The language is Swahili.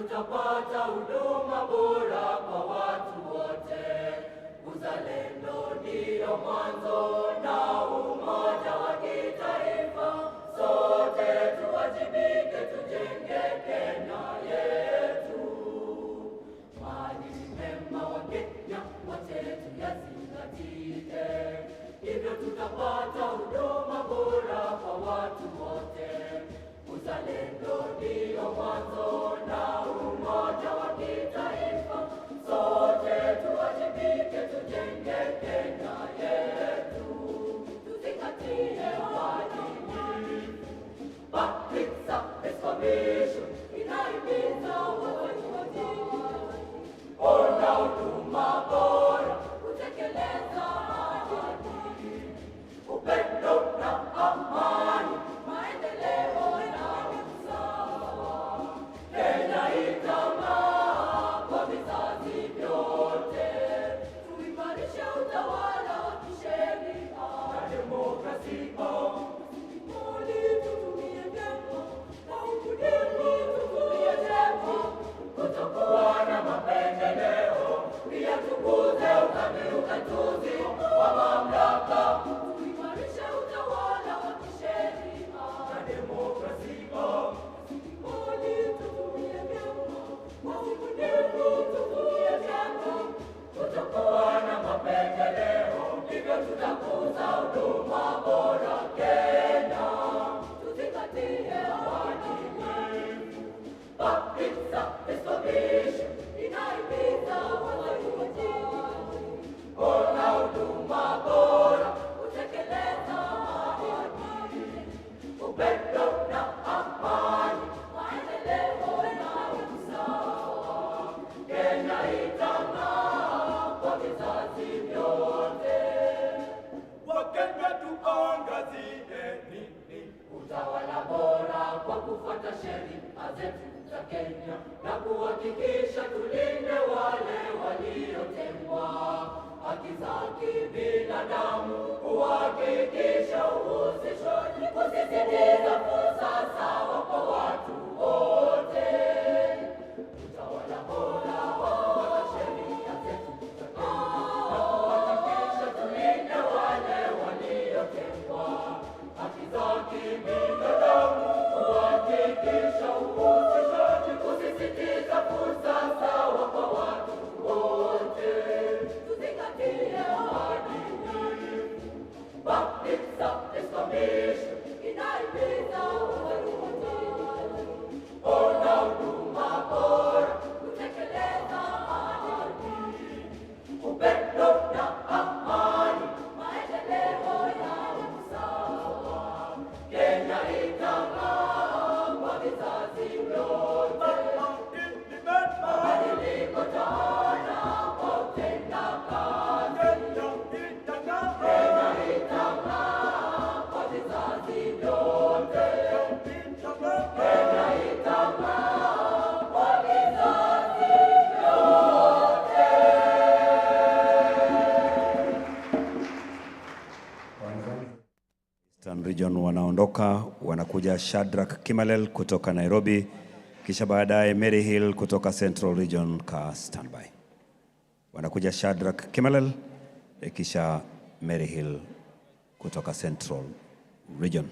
tutapata huduma bora kwa watu wote. Uzalendo ndio mwanzo na umoja wa kitaifa. Sote tuwajibike, tujenge Kenya yetu. Maadili mema wa Kenya wote tuyazingatie, hivyo tutapata huduma bora kwa watu wote. Uzalendo ndio mwanzo na umoja wa kitaifa. Sote tuwajibike, tujenge Kenya yetu. Tuzingatie maadili. Public Service Commission inahimiza wajibikaji, ona huduma bora, kutekeleza ahadi, upendo na amani, maendeleo na usawa. Kenya itang'aa kwa vizazi vyote. Tuimarishe utawala wa kisheria na demokrasia. Kutokuwa na mapendeleo, pia tukuze ukatuzi wa mamlaka. Tuimarishe utawala wa kisheria na demokrasia. Kutokuwa na mapendeleo, hivyo tutakuza huduma bora Kenya. Tuzingatie maadili. Public Service Commission inahimiza wajibikaji, ona huduma bora, kutekeleza ahadi, upendo na amani, maendeleo na usawa. Kenya itang'aa kwa vizazi vyote. Wakenya tuangazieni utawala bora kwa kufuata sheria zetu za Kenya na kuhakikisha tulinde wale waliotengwa, haki za kibinadamu, kuhakikisha uhusishwaji, kusisitiza fursa sawa kwa watu wote. Utawala bora wa kufuata sheria zetu za Kenya na kuhakikisha tulinde wale waliotengwa, haki za kibinadamu, kuhakikisha uhusishaji, kusisitiza fursa sawa kwa watu wote. Tuzingatie maadili. Public Service Commission inahimiza wajibikaji, ona huduma bora, kutekeleza ahadi, upendo na amani, maendeleo ya usawa. Kenya itang'aa kwa vizazi vyote. Mabadiliko chanya kwa utendakazi. Kenya itang'aa kwa vizazi vyote. Kenya itang'aa kwa vizazi vyote. Eastern Region wanaondoka, wanakuja Shadrack Kimalel kutoka Nairobi, kisha baadaye Mary Hill kutoka Central Region. Ka standby. Wanakuja Shadrack Kimalel, kisha Mary Hill kutoka Central Region.